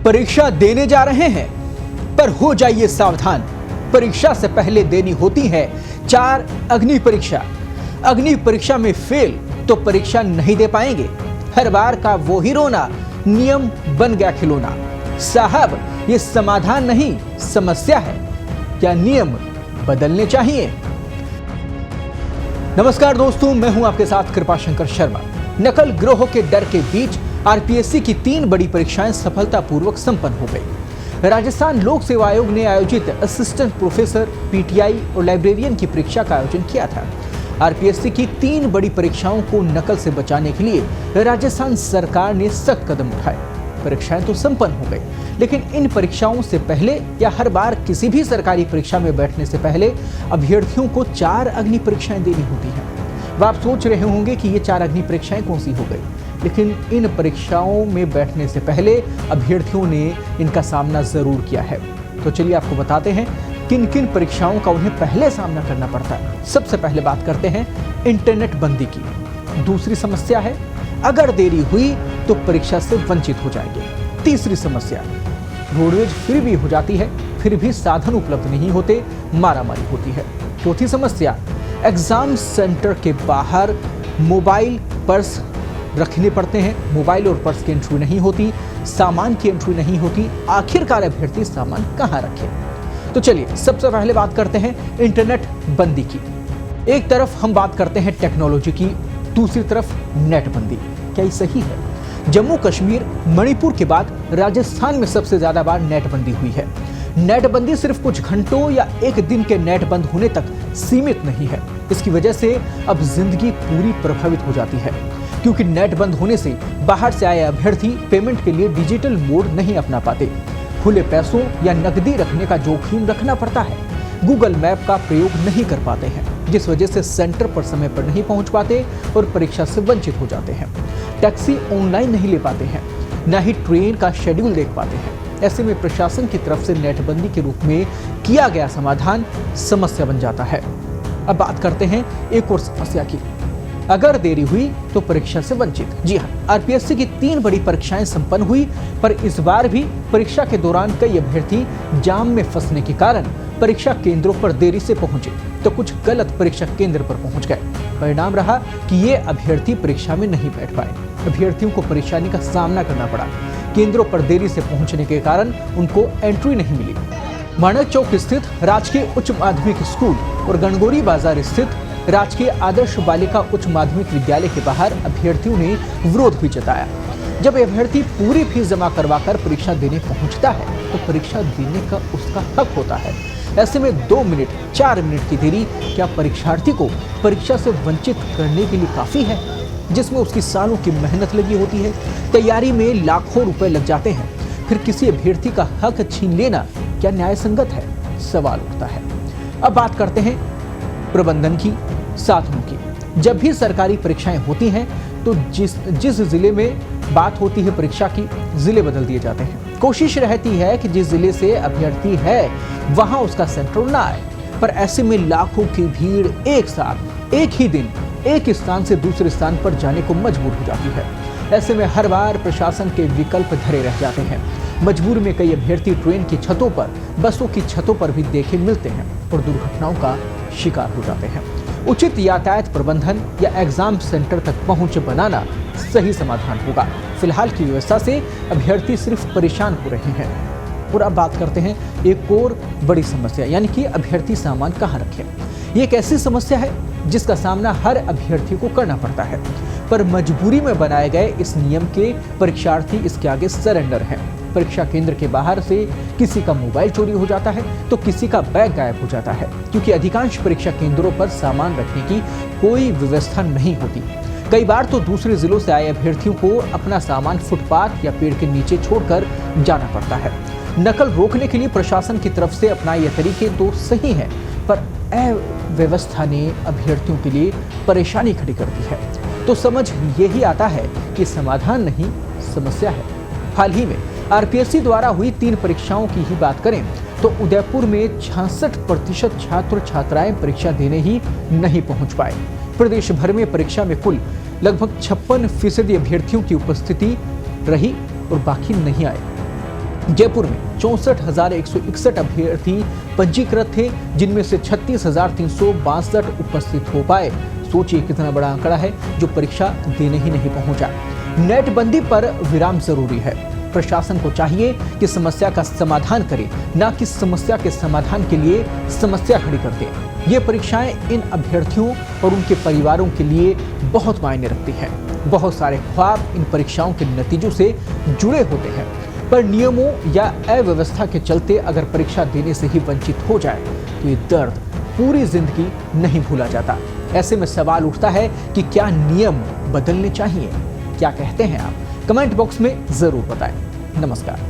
परीक्षा देने जा रहे हैं, पर हो जाइए सावधान। परीक्षा से पहले देनी होती है 4 अग्नि परीक्षा। अग्नि परीक्षा में फेल तो परीक्षा नहीं दे पाएंगे। हर बार का वो ही रोना नियम बन गया खिलौना। साहब, ये समाधान नहीं समस्या है। क्या नियम बदलने चाहिए? नमस्कार दोस्तों, मैं हूं आपके साथ कृपाशंकर शर्मा। नकल गिरोह के डर के बीच आरपीएससी की 3 बड़ी परीक्षाएं सफलतापूर्वक संपन्न हो गई। राजस्थान लोक सेवा आयोग ने आयोजित असिस्टेंट प्रोफेसर, पीटीआई और लाइब्रेरियन की परीक्षा का आयोजन किया था। आरपीएससी की 3 बड़ी परीक्षाओं को नकल से बचाने के लिए राजस्थान सरकार ने सख्त कदम उठाए। परीक्षाएं तो संपन्न हो गई, लेकिन इन परीक्षाओं से पहले या हर बार किसी भी सरकारी परीक्षा में बैठने से पहले अभ्यर्थियों को 4 अग्नि परीक्षाएं देनी होती हैं। वह आप सोच रहे होंगे कि ये 4 अग्नि परीक्षाएं कौन सी हो गई, लेकिन इन परीक्षाओं में बैठने से पहले अभ्यर्थियों ने इनका सामना जरूर किया है। तो चलिए आपको बताते हैं किन किन परीक्षाओं का उन्हें पहले सामना करना पड़ता है। सबसे पहले बात करते हैं इंटरनेट बंदी की। दूसरी समस्या है अगर देरी हुई तो परीक्षा से वंचित हो जाएंगे। तीसरी समस्या, रोडवेज फ्री भी हो जाती है फिर भी साधन उपलब्ध नहीं होते, मारामारी होती है। चौथी समस्या, एग्जाम सेंटर के बाहर मोबाइल पर्स रखने पड़ते हैं, मोबाइल और पर्स की एंट्री नहीं होती, सामान की एंट्री नहीं होती। आखिरकार अभ्यर्थी सामान कहां रखे? तो चलिए सबसे पहले बात करते हैं इंटरनेट बंदी की। एक तरफ हम बात करते हैं टेक्नोलॉजी की, दूसरी तरफ नेट बंदी। क्या ये सही है? जम्मू कश्मीर, मणिपुर के बाद राजस्थान में सबसे ज्यादा बार नेट बंदी हुई है। नेट बंदी सिर्फ कुछ घंटों या एक दिन के नेट बंद होने तक सीमित नहीं है। इसकी वजह से अब जिंदगी पूरी प्रभावित हो जाती है, क्योंकि नेट बंद होने से बाहर से आए अभ्यर्थी पेमेंट के लिए डिजिटल मोड नहीं अपना पाते। खुले पैसों या नकदी रखने का जोखिम रखना पड़ता है। गूगल मैप का प्रयोग नहीं कर पाते हैं, जिस वजह से सेंटर पर समय पर नहीं पहुंच पाते और परीक्षा से वंचित हो जाते हैं। टैक्सी ऑनलाइन नहीं ले पाते हैं, न ही ट्रेन का शेड्यूल देख पाते हैं। ऐसे में प्रशासन की तरफ से नेटबंदी के रूप में किया गया समाधान समस्या बन जाता है। अब बात करते हैं एक और समस्या की। अगर देरी हुई तो परीक्षा से वंचित। जी हाँ, आरपीएससी की 3 बड़ी परीक्षाएं संपन्न हुई, पर इस बार भी परीक्षा के दौरान कई अभ्यर्थी जाम में फंसने के कारण परीक्षा केंद्रों पर देरी से पहुंचे तो कुछ गलत परीक्षा केंद्र पर पहुंच गए। परिणाम रहा कि ये अभ्यर्थी परीक्षा में नहीं बैठ पाए। अभ्यर्थियों को परेशानी का सामना करना पड़ा। केंद्रों पर देरी से पहुंचने के कारण उनको एंट्री नहीं मिली। माणक चौक स्थित राजकीय उच्च माध्यमिक स्कूल और गणगौरी बाजार स्थित राजकीय आदर्श बालिका उच्च माध्यमिक विद्यालय के बाहर अभ्यर्थियों ने विरोध भी जताया। जब अभ्यर्थी पूरी फीस जमा करवाकर परीक्षा देने पहुंचता है तो परीक्षा देने का उसका हक होता है। ऐसे में 2 मिनट 4 मिनट की देरी क्या परीक्षार्थी को परीक्षा से वंचित करने के लिए काफी है, जिसमें उसकी सालों की मेहनत लगी होती है, तैयारी में लाखों रुपए लग जाते हैं। फिर किसी अभ्यर्थी का हक छीन लेना क्या न्याय संगत है? सवाल उठता है। अब बात करते हैं प्रबंधन की, साधनों की। जब भी सरकारी परीक्षाएं होती हैं तो जिस जिले में बात होती है परीक्षा की, जिले बदल दिए जाते हैं। कोशिश रहती है कि जिस जिले से अभ्यर्थी है वहां उसका सेंटर ना आए, पर ऐसे में लाखों की भीड़ एक साथ एक ही दिन एक स्थान से दूसरे स्थान पर जाने को मजबूर हो जाती है। ऐसे में हर बार प्रशासन के विकल्प धरे रह जाते हैं। मजबूरी में कई अभ्यर्थी ट्रेन की छतों पर, बसों की छतों पर भी देखे मिलते हैं और दुर्घटनाओं का शिकार हो जाते हैं। उचित यातायात प्रबंधन या एग्जाम सेंटर तक पहुंच बनाना सही समाधान होगा। फिलहाल की व्यवस्था से अभ्यर्थी सिर्फ परेशान हो रहे हैं। और अब बात करते हैं एक और बड़ी समस्या, यानी कि अभ्यर्थी सामान कहां रखे। ये एक ऐसी समस्या है जिसका सामना हर अभ्यर्थी को करना पड़ता है, पर मजबूरी में बनाए गए इस नियम के परीक्षार्थी इसके आगे सरेंडर हैं। परीक्षा केंद्र के बाहर से किसी का मोबाइल चोरी हो जाता है तो किसी का बैग गायब हो जाता है, क्योंकि अधिकांश परीक्षा केंद्रों पर सामान रखने की कोई व्यवस्था नहीं होती। कई बार तो दूसरे जिलों से आए अभ्यर्थियों को अपना सामान फुटपाथ या पेड़ के नीचे छोड़कर जाना पड़ता है। नकल रोकने के लिए प्रशासन की तरफ से अपनाए ये तरीके तो सही हैं, पर अव्यवस्था ने अभ्यर्थियों के लिए परेशानी खड़ी कर दी है। तो समझ यही आता है कि समाधान नहीं समस्या है। हाल ही में आरपीएससी द्वारा हुई 3 परीक्षाओं की ही बात करें तो उदयपुर में 66% छात्र छात्राएं परीक्षा देने ही नहीं पहुंच पाए। प्रदेश भर में परीक्षा में कुल लगभग 56% अभ्यर्थियों की उपस्थिति रही और बाकी नहीं आए। जयपुर में 64,161 अभ्यर्थी पंजीकृत थे, जिनमें से 36,362 उपस्थित हो पाए। सोचिए कितना बड़ा आंकड़ा है जो परीक्षा देने ही नहीं पहुंचा। नेटबंदी पर विराम जरूरी है। प्रशासन को चाहिए कि समस्या का समाधान करे, न कि समस्या के समाधान के लिए समस्या खड़ी कर दे। ये परीक्षाएं इन अभ्यर्थियों और उनके परिवारों के लिए बहुत मायने रखती है। बहुत सारे ख्वाब इन परीक्षाओं के नतीजों से जुड़े होते हैं, पर नियमों या अव्यवस्था के चलते अगर परीक्षा देने से ही वंचित हो जाए तो ये दर्द पूरी जिंदगी नहीं भूला जाता। ऐसे में सवाल उठता है कि क्या नियम बदलने चाहिए? क्या कहते हैं आप? कमेंट बॉक्स में जरूर बताएं। नमस्कार।